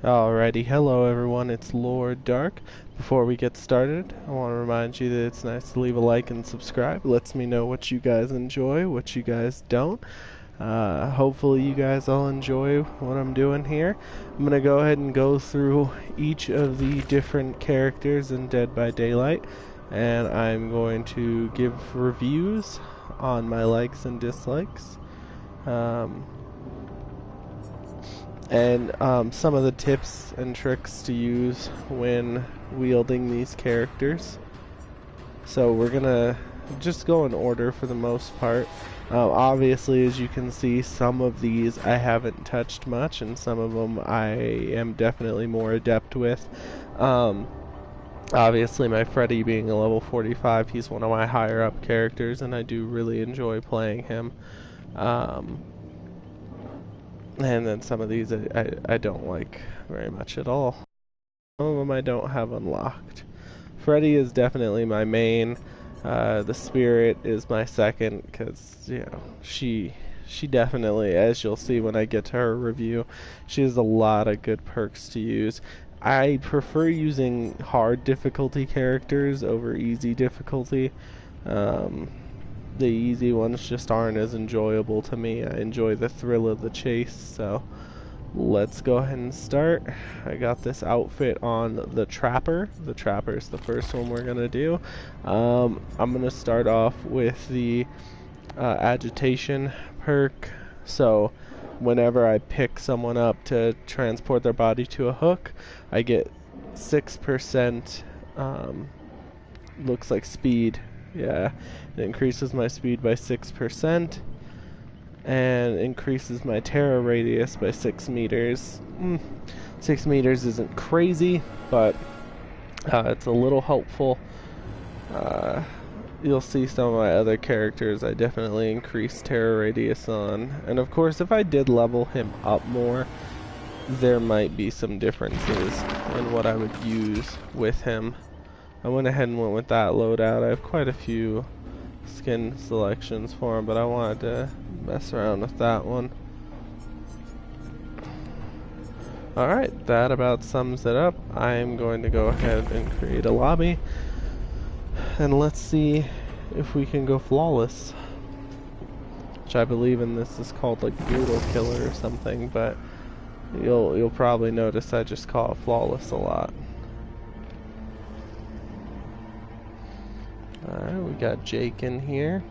Alrighty, hello everyone, it's Lord Dark. Before we get started, I want to remind you that it's nice to leave a like and subscribe. It lets me know what you guys enjoy, what you guys don't. Hopefully you guys all enjoy what I'm doing here. I'm going to go ahead and go through each of the different characters in Dead by Daylight, and I'm going to give reviews on my likes and dislikes. And some of the tips and tricks to use when wielding these characters. So we're gonna just go in order for the most part. Obviously, as you can see, some of these I haven't touched much, and some of them I am definitely more adept with. Obviously, my Freddy being a level 45, he's one of my higher up characters, and I do really enjoy playing him. And then some of these I don't like very much at all. Some of them I don't have unlocked. Freddy is definitely my main. The Spirit is my second because, you know, she definitely, as you'll see when I get to her review, she has a lot of good perks to use. I prefer using hard difficulty characters over easy difficulty. The easy ones just aren't as enjoyable to me. I enjoy the thrill of the chase, so let's go ahead and start. I got this outfit on the Trapper. The Trapper is the first one we're gonna do. I'm gonna start off with the agitation perk. So whenever I pick someone up to transport their body to a hook, I get 6%, looks like speed. Yeah, it increases my speed by 6% and increases my terror radius by 6 meters. 6 meters isn't crazy, but it's a little helpful. You'll see some of my other characters I definitely increased terror radius on. And of course, if I did level him up more, there might be some differences in what I would use with him. I went ahead and went with that loadout. I have quite a few skin selections for him, but I wanted to mess around with that one. Alright, that about sums it up. I'm going to go ahead and create a lobby. And let's see if we can go flawless. Which I believe in this is called like Brutal Killer or something, but you'll probably notice I just call it flawless a lot. Alright, we got Jake in here.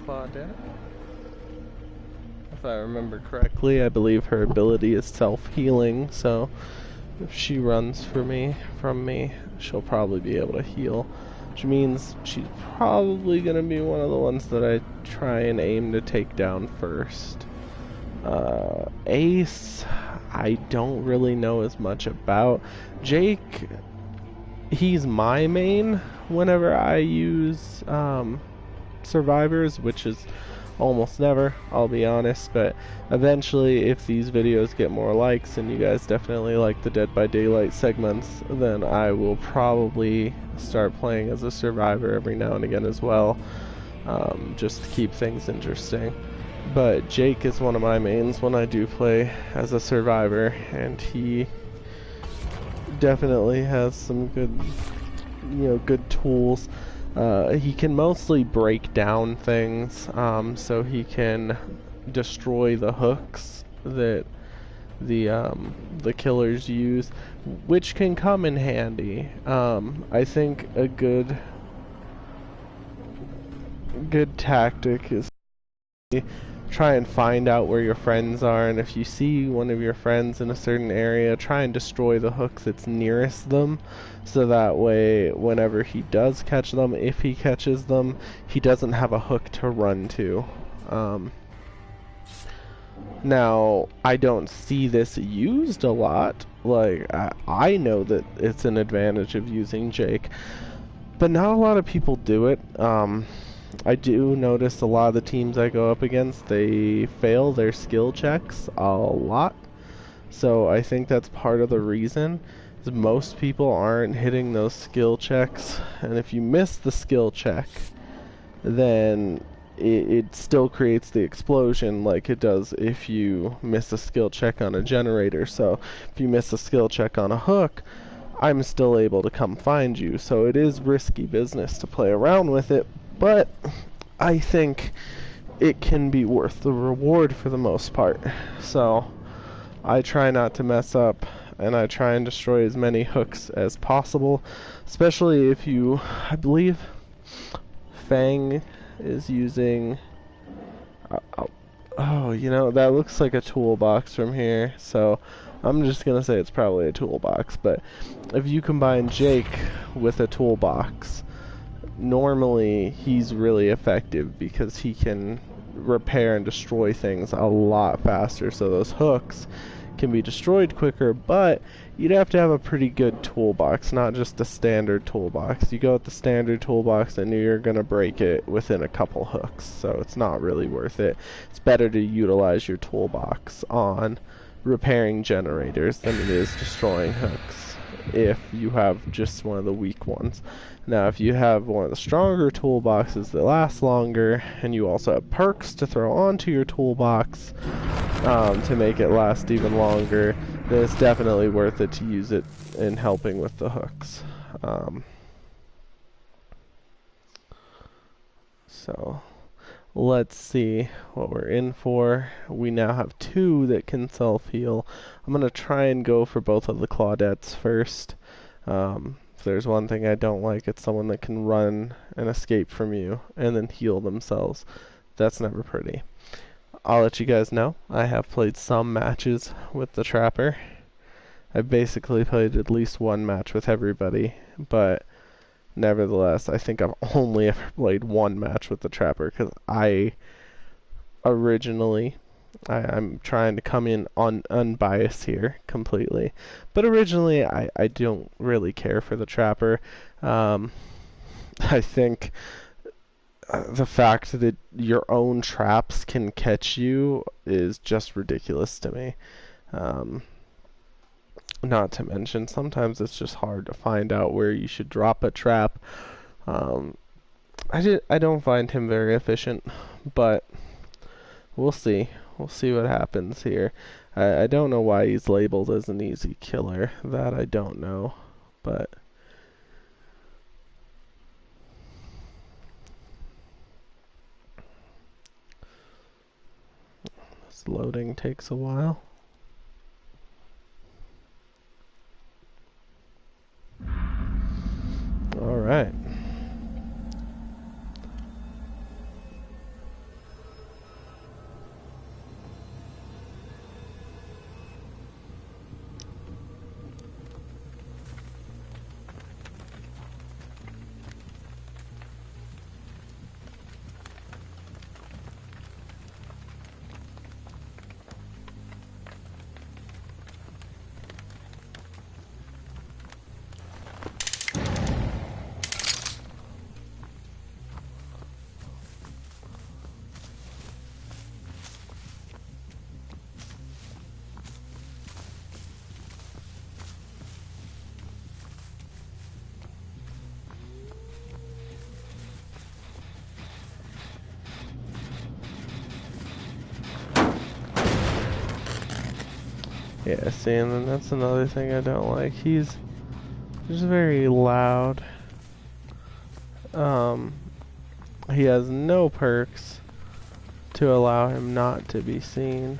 Claudette. If I remember correctly, I believe her ability is self-healing, so if she runs from me, she'll probably be able to heal, which means she's probably gonna be one of the ones that I try and aim to take down first. Ace, I don't really know as much about. Jake, he's my main whenever I use survivors, which is almost never, I'll be honest, but eventually if these videos get more likes and you guys definitely like the Dead by Daylight segments, then I will probably start playing as a survivor every now and again as well, just to keep things interesting. But Jake is one of my mains when I do play as a survivor, and he definitely has some good, good tools. He can mostly break down things, so he can destroy the hooks that the killers use, which can come in handy. I think a good tactic is try and find out where your friends are, and if you see one of your friends in a certain area, try and destroy the hook that's nearest them, so that way whenever he does catch them, if he catches them, he doesn't have a hook to run to. Now, I don't see this used a lot. Like, I know that it's an advantage of using Jake, but not a lot of people do it. I do notice a lot of the teams I go up against, they fail their skill checks a lot. So I think that's part of the reason, is most people aren't hitting those skill checks. And if you miss the skill check, then it still creates the explosion like it does if you miss a skill check on a generator. So if you miss a skill check on a hook, I'm still able to come find you. So it is risky business to play around with it, but I think it can be worth the reward for the most part. So I try not to mess up, and I try and destroy as many hooks as possible, especially if you, I believe Fang is using, oh, you know, that looks like a toolbox from here, so I'm just gonna say it's probably a toolbox. But if you combine Jake with a toolbox, normally he's really effective because he can repair and destroy things a lot faster, so those hooks can be destroyed quicker. But you'd have to have a pretty good toolbox, not just a standard toolbox. You go with the standard toolbox and you're gonna break it within a couple hooks, so it's not really worth it. It's better to utilize your toolbox on repairing generators than it is destroying hooks if you have just one of the weak ones. Now, if you have one of the stronger toolboxes that lasts longer, and you also have perks to throw onto your toolbox to make it last even longer, then it's definitely worth it to use it in helping with the hooks. So let's see what we're in for. We now have 2 that can self-heal. I'm going to try and go for both of the Claudettes first. If there's one thing I don't like, it's someone that can run and escape from you and then heal themselves. That's never pretty. I'll let you guys know, I have played some matches with the Trapper. I've basically played at least one match with everybody, but nevertheless, I think I've only ever played one match with the Trapper, because I'm trying to come in unbiased here completely, but originally I don't really care for the Trapper. I think the fact that your own traps can catch you is just ridiculous to me. Not to mention, sometimes it's just hard to find out where you should drop a trap. I don't find him very efficient, but we'll see. We'll see what happens here. I don't know why he's labeled as an easy killer. That I don't know, but this loading takes a while. All right. Yeah, see, and then that's another thing I don't like. He's just very loud. He has no perks to allow him not to be seen.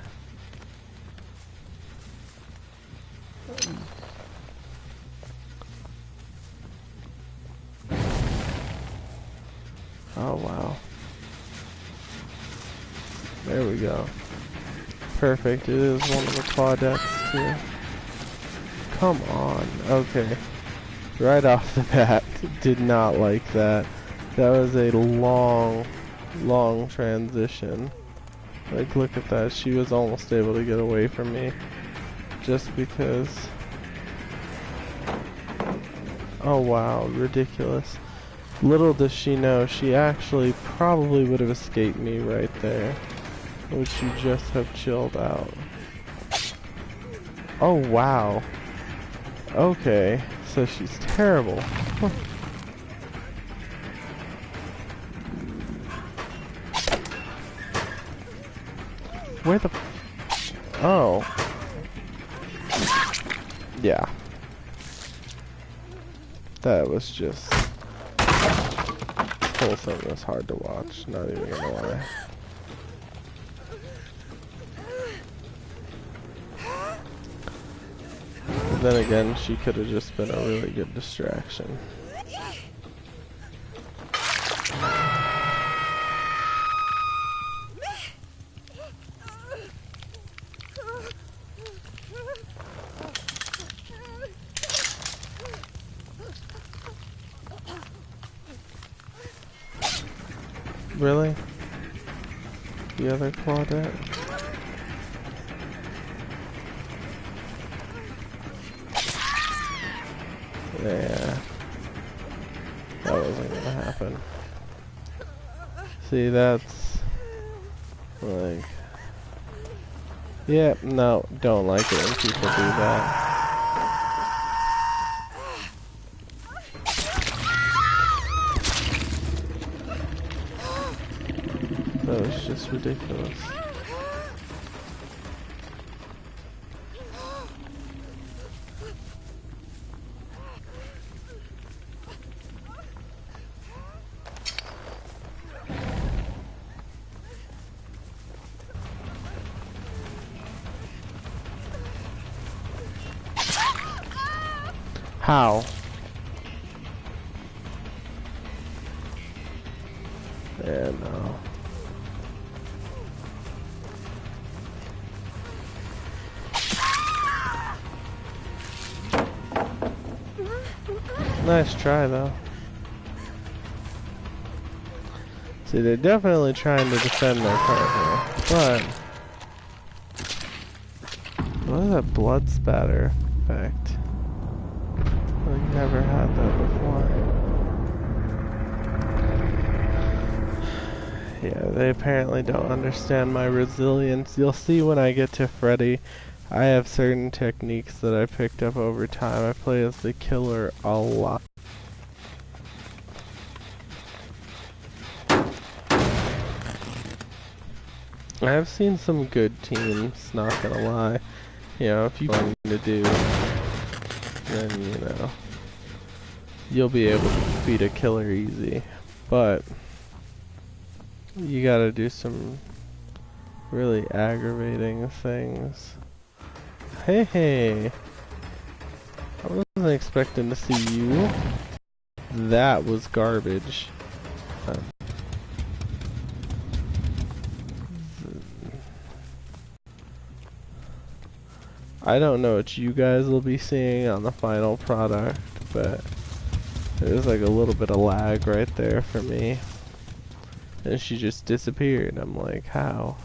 Oh wow. There we go. Perfect. It is one of the Claudettes too. Come on. Okay. Right off the bat. Did not like that. That was a long transition. Like, look at that. She was almost able to get away from me. Just because... Oh wow, ridiculous. Little does she know, she actually probably would have escaped me right there. Would she just have chilled out? Oh wow. Okay, so she's terrible. Huh. Where the... Oh. Yeah. That was just... This whole thing was hard to watch, not even gonna lie. But then again, she could have just been a really good distraction. Really? The other Claudette? Yeah. That wasn't gonna happen. See, that's... Like... Yeah, no, don't like it when people do that. That was just ridiculous. How? Yeah, no. Nice try, though. See, they're definitely trying to defend their partner, but... What is that blood spatter effect? I've never had that before. Yeah, they apparently don't understand my resilience. You'll see when I get to Freddy, I have certain techniques that I picked up over time. I play as the killer a lot. I've seen some good teams, not gonna lie. You know, if you know what to do, then, you know, you'll be able to defeat a killer easy. But you gotta do some really aggravating things. Hey, I wasn't expecting to see you. That was garbage. I don't know what you guys will be seeing on the final product, but there's like a little bit of lag right there for me. And she just disappeared. I'm like, how?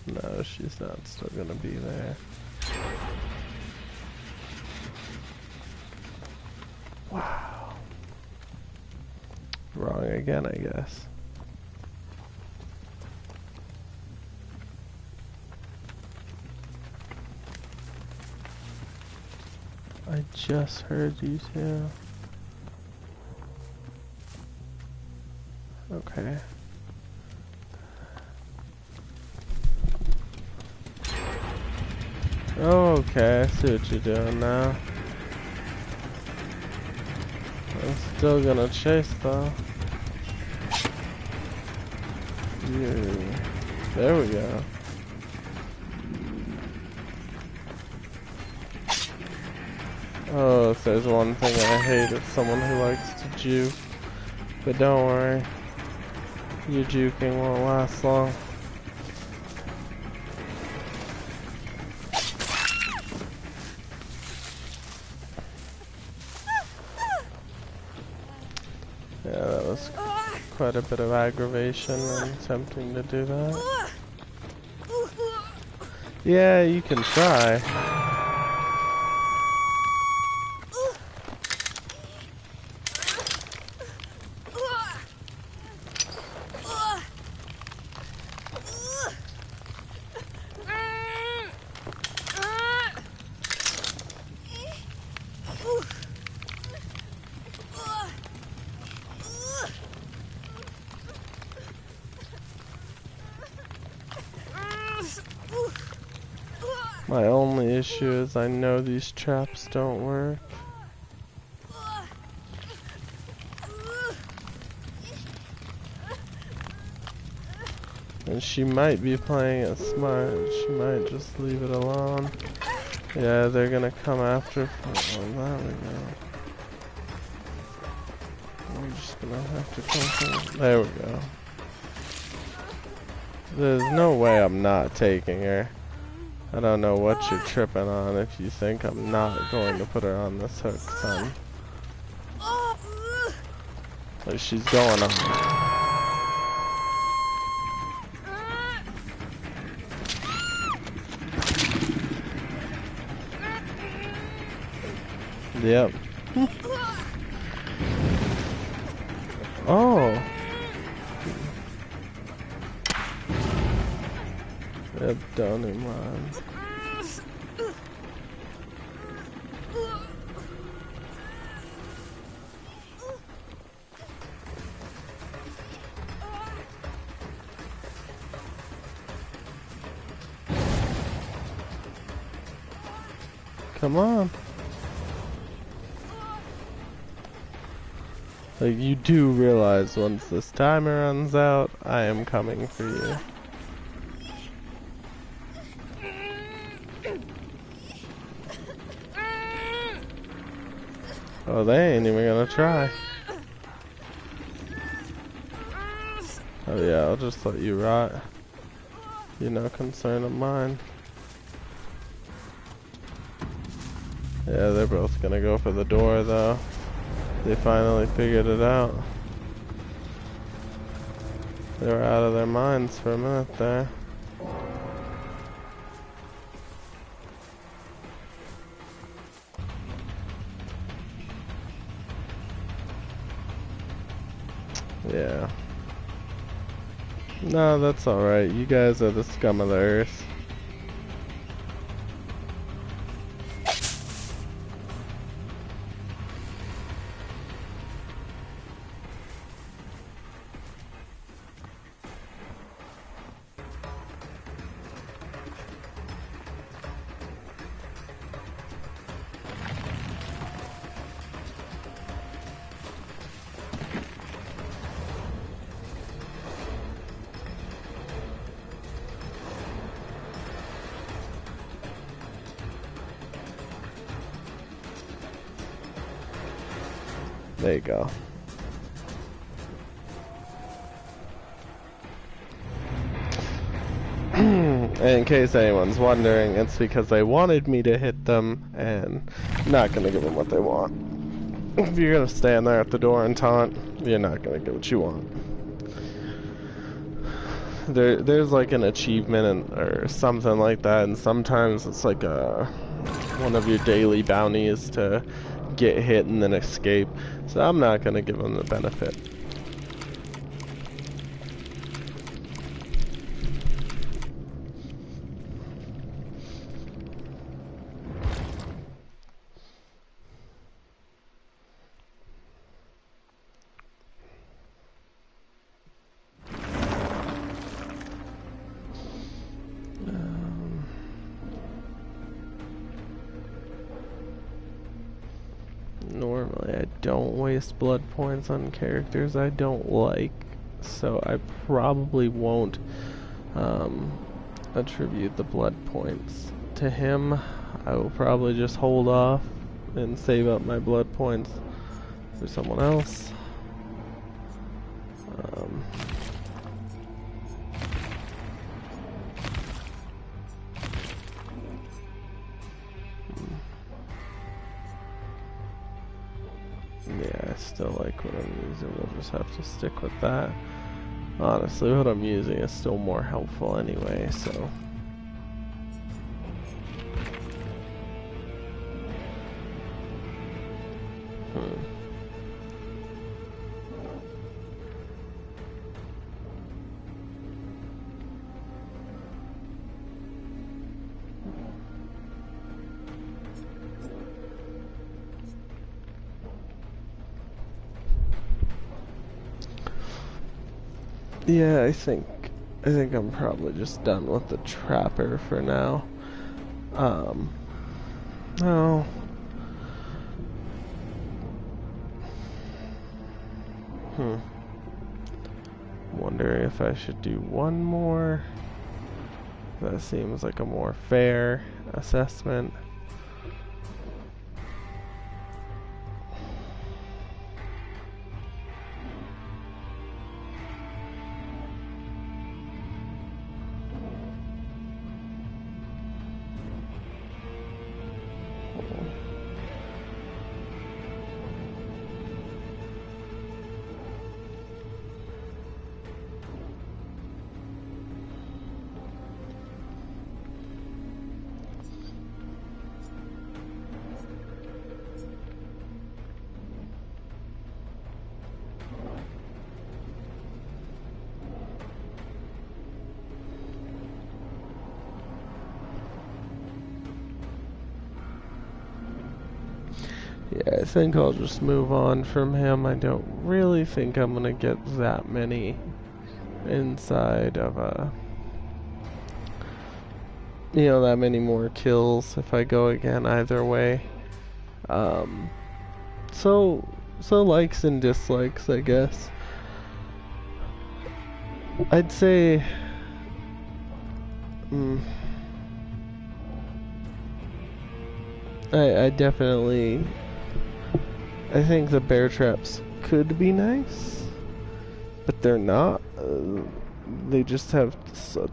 No, she's not still gonna be there. Wow. Wrong again, I guess. I just heard you too. Okay. Oh, okay, I see what you're doing now. I'm still gonna chase though. Yeah. There we go. Oh, if there's one thing I hate, it's someone who likes to juke. But don't worry, your juking won't last long. Yeah, that was quite a bit of aggravation and attempting to do that. Yeah, you can try. My only issue is I know these traps don't work. And she might be playing it smart. She might just leave it alone. Yeah, they're gonna come after. Oh, there we go. I'm just gonna have to come through. There we go. There's no way I'm not taking her. I don't know what you're tripping on if you think I'm not going to put her on this hook, son. Like, she's going on. Yep. Oh. Yep, don't even mind. Come on. Like, you do realize once this timer runs out, I am coming for you. Oh, they ain't even gonna try. Oh yeah, I'll just let you rot. You're no concern of mine. Yeah, they're both gonna go for the door though. They finally figured it out. They were out of their minds for a minute there. Yeah. No, that's alright. You guys are the scum of the earth. There you go. In case anyone's wondering, it's because they wanted me to hit them, and I'm not gonna give them what they want. If you're gonna stand there at the door and taunt, you're not gonna get what you want. There's like an achievement or something like that, and sometimes it's like one of your daily bounties to get hit and then escape. So I'm not gonna give them the benefit. Normally I don't waste blood points on characters I don't like, so I probably won't attribute the blood points to him. I will probably just hold off and save up my blood points for someone else. Yeah, I still like what I'm using. We'll just have to stick with that. Honestly, what I'm using is still more helpful anyway, so... Yeah, I think I'm probably just done with the Trapper for now. No. Wondering if I should do one more. That seems like a more fair assessment. Yeah, I think I'll just move on from him. I don't really think I'm gonna get that many inside of that many more kills if I go again either way. So likes and dislikes, I guess. I'd say I definitely I think the bear traps could be nice, but they're not. They just have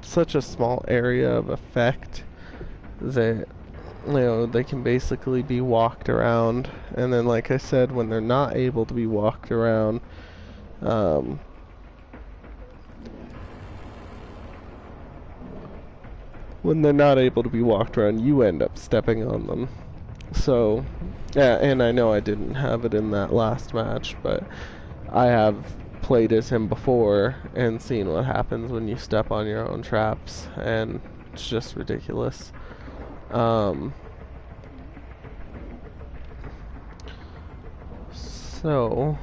such a small area of effect that they can basically be walked around, and then like I said, when they're not able to be walked around, you end up stepping on them. So, yeah, and I know I didn't have it in that last match, but I have played as him before and seen what happens when you step on your own traps, and it's just ridiculous. So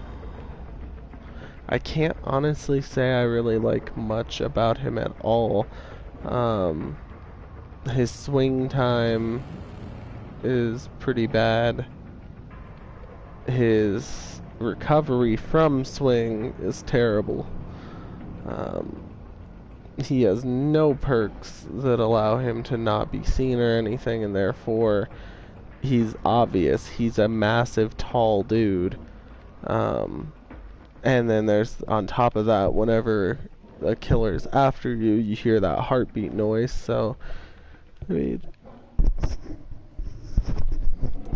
I can't honestly say I really like much about him at all. His swing time is pretty bad. His recovery from swing is terrible. He has no perks that allow him to not be seen or anything, and therefore he's obvious. He's a massive, tall dude. And then there's, on top of that, whenever a killer's after you, you hear that heartbeat noise, so I mean,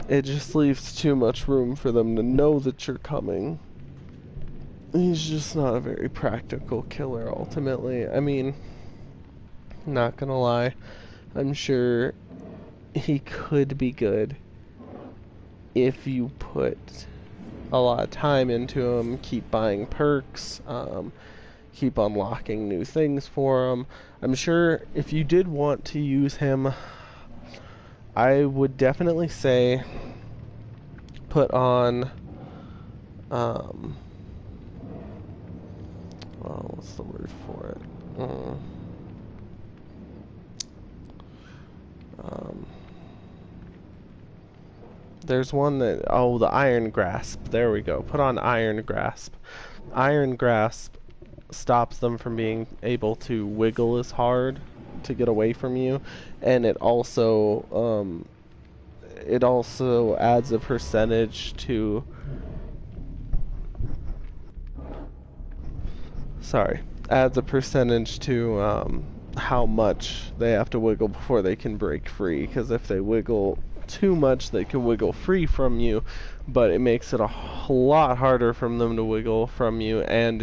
it just leaves too much room for them to know that you're coming. He's just not a very practical killer, ultimately. I mean, not gonna lie, I'm sure he could be good if you put a lot of time into him, keep buying perks, keep unlocking new things for him. I'm sure if you did want to use him, I would definitely say put on, well, what's the word for it? There's one that, oh, the Iron Grasp. There we go. Put on Iron Grasp. Iron Grasp stops them from being able to wiggle as hard to get away from you, and it also adds a percentage to how much they have to wiggle before they can break free, because if they wiggle too much they can wiggle free from you, but it makes it a lot harder for them to wiggle from you, and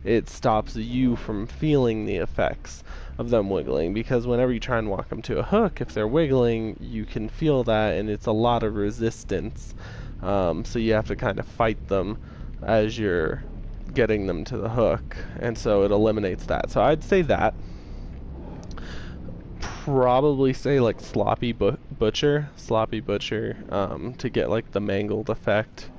it stops you from feeling the effects of them wiggling, because whenever you try and walk them to a hook, if they're wiggling, you can feel that, and it's a lot of resistance. So you have to kind of fight them as you're getting them to the hook, and so it eliminates that. So I'd say that. Probably say like Sloppy Butcher, to get like the mangled effect.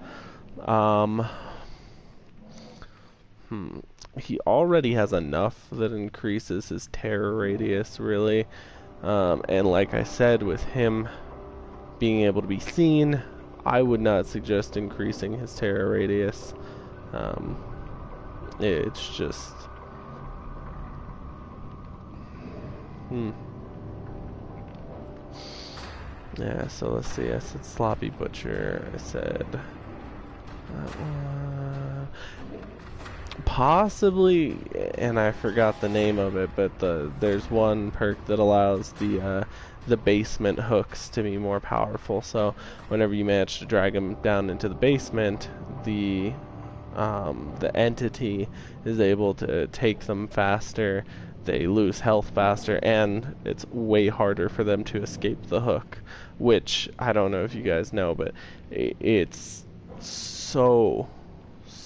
He already has enough that increases his terror radius, really. And like I said, with him being able to be seen, I would not suggest increasing his terror radius. It's just... Yeah, so let's see. I said Sloppy Butcher. I said... possibly, and I forgot the name of it, but there's one perk that allows the basement hooks to be more powerful. So whenever you manage to drag them down into the basement, the entity is able to take them faster. They lose health faster, and it's way harder for them to escape the hook, which I don't know if you guys know, but it's so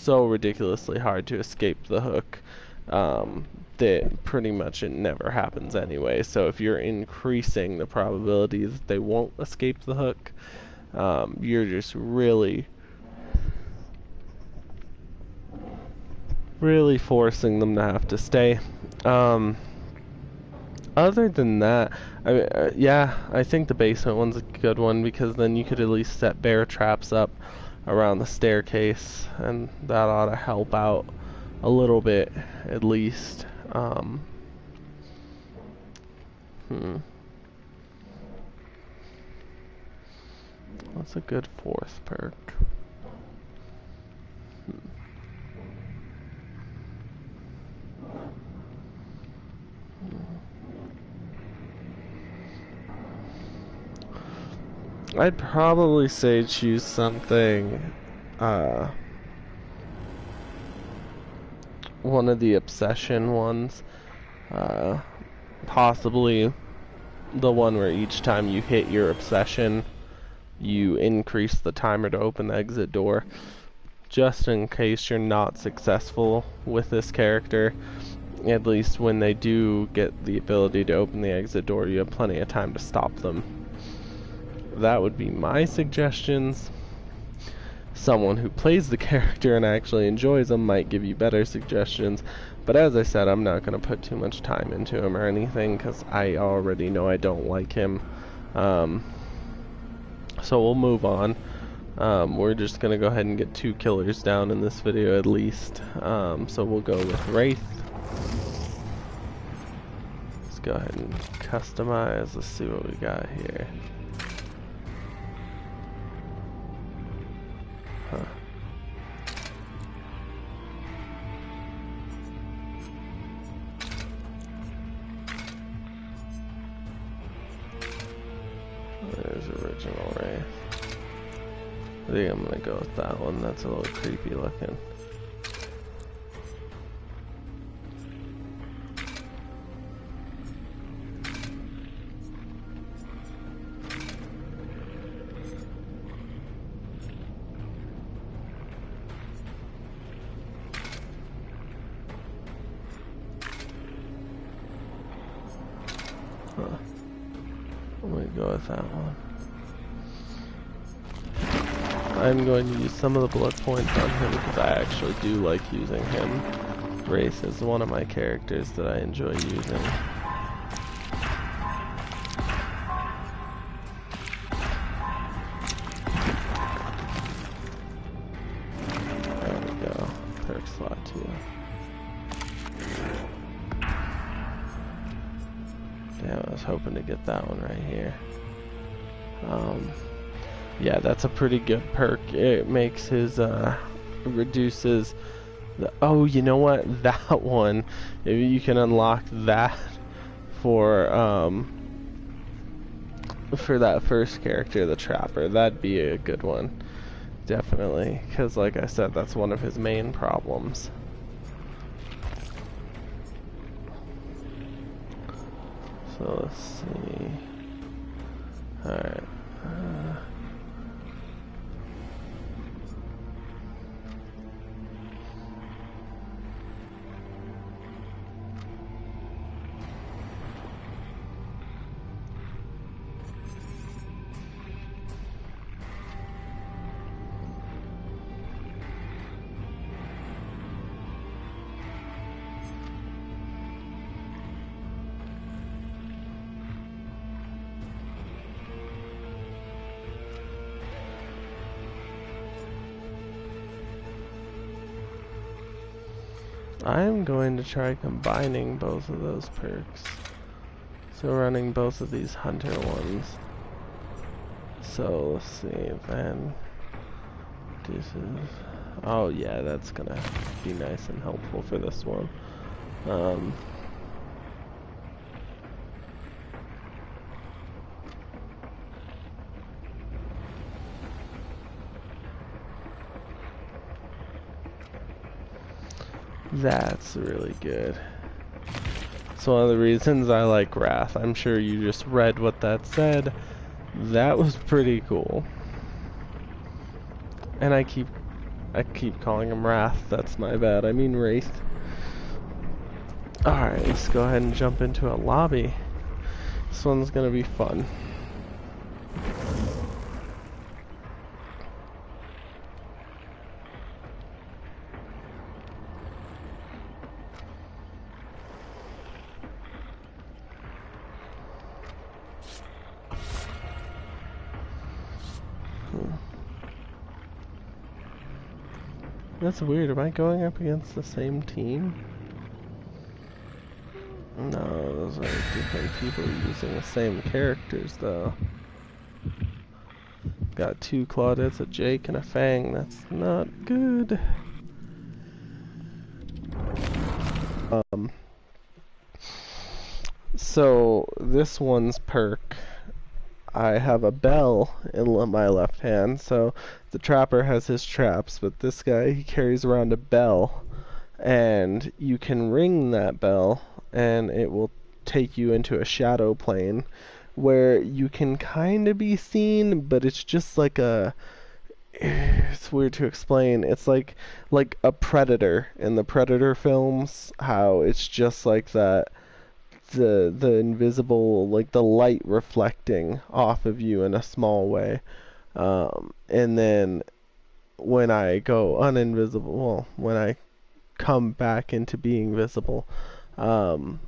ridiculously hard to escape the hook that pretty much it never happens anyway. So if you're increasing the probability that they won't escape the hook, you're just really forcing them to have to stay. Other than that, I think the basement one's a good one, because then you could at least set bear traps up around the staircase, and that ought to help out a little bit, at least. What's a good fourth perk? I'd probably say choose something, one of the obsession ones, possibly the one where each time you hit your obsession, you increase the timer to open the exit door, just in case you're not successful with this character. At least when they do get the ability to open the exit door, you have plenty of time to stop them. That would be my suggestions. Someone who plays the character and actually enjoys them might give you better suggestions, but as I said, I'm not going to put too much time into him or anything, because I already know I don't like him. So we'll move on. We're just going to go ahead and get 2 killers down in this video at least. So we'll go with Wraith. Let's go ahead and customize. Let's see what we got here. There's original Wraith. I think I'm gonna go with that one. That's a little creepy looking. I'm gonna go with that one. I'm going to use some of the blood points on him because I actually do like using him. Wraith is one of my characters that I enjoy using. hoping to get that one right here. Yeah, that's a pretty good perk. It makes his, reduces the, oh, you know what? That one, maybe you can unlock that for that first character, the Trapper. That'd be a good one. Definitely. Because, like I said, that's one of his main problems. So, let's see. Alright. I'm going to try combining both of those perks. So running both of these hunter ones. So let's see, then this is, oh yeah, that's gonna be nice and helpful for this one. That's really good. It's one of the reasons I like Wrath. I'm sure you just read what that said. That was pretty cool. And I keep calling him Wrath. That's my bad. I mean Wraith. Alright, let's go ahead and jump into a lobby. This one's gonna be fun. That's weird. Am I going up against the same team? No, those are different people using the same characters, though. Got 2 Claudettes, a Jake, and a Fang. That's not good. So this one's perk. I have a bell in my left hand, so the Trapper has his traps, but this guy, he carries around a bell, and you can ring that bell, and it will take you into a shadow plane, where you can kind of be seen, but it's just like a, it's weird to explain. It's like a predator in the Predator films, how it's just like that, the invisible, like the light reflecting off of you in a small way. And then when I go uninvisible, well, when I come back into being visible, um,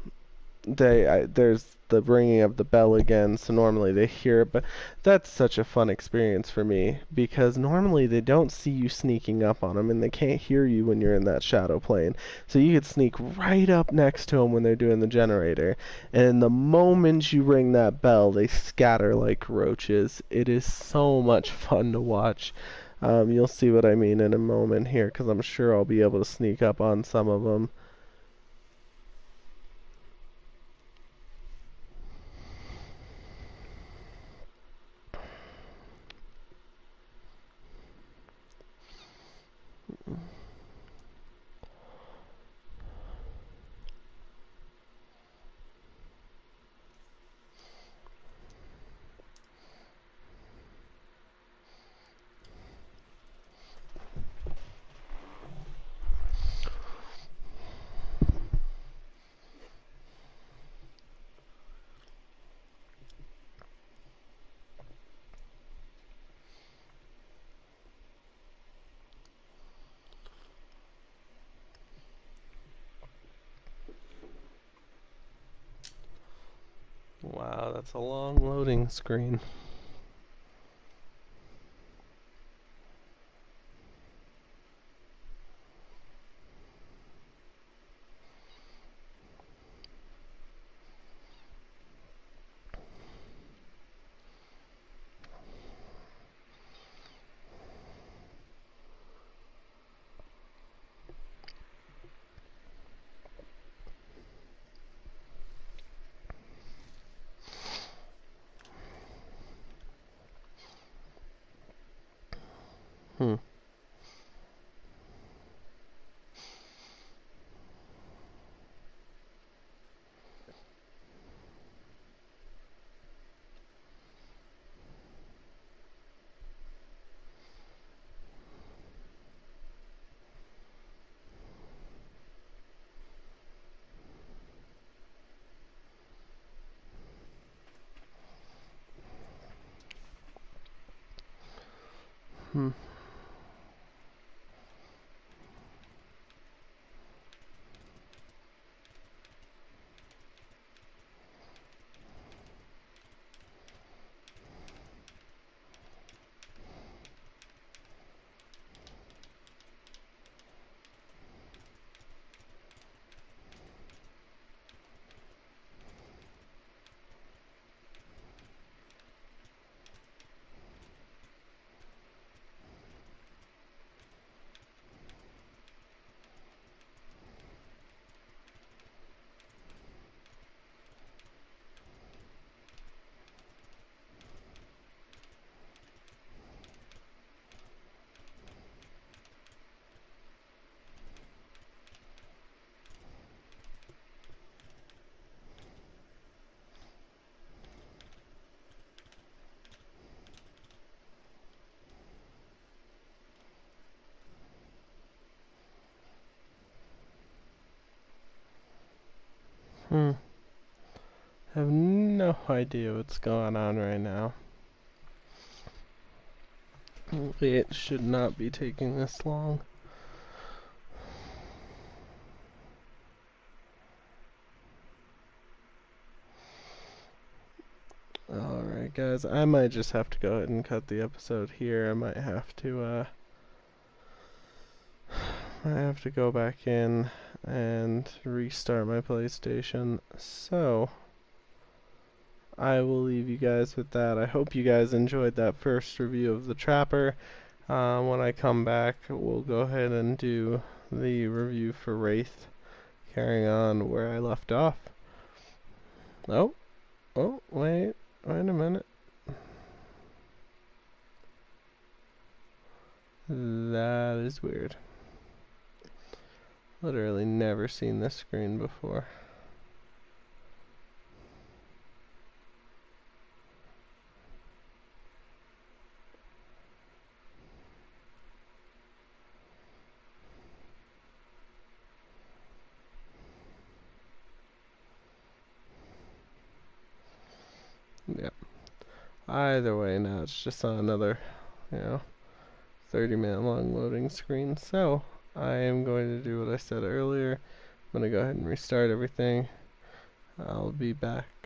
there's the ringing of the bell again, so normally they hear it, but that's such a fun experience for me, because normally they don't see you sneaking up on them, and they can't hear you when you're in that shadow plane, so you could sneak right up next to them when they're doing the generator, and the moment you ring that bell, they scatter like roaches. It is so much fun to watch. You'll see what I mean in a moment here, because I'm sure I'll be able to sneak up on some of them. Wow, that's a long loading screen. Hmm. Hmm. Hmm. I have no idea what's going on right now. It should not be taking this long. Alright guys, I might just have to go ahead and cut the episode here. I might have to go back in and restart my PlayStation. So I will leave you guys with that. I hope you guys enjoyed that first review of The Trapper. When I come back, we'll go ahead and do the review for Wraith, carrying on where I left off. Oh, wait a minute. That is weird. Literally never seen this screen before. Yeah. Either way, now it's just on another, 30-minute long loading screen. So I am going to do what I said earlier. I'm going to go ahead and restart everything. I'll be back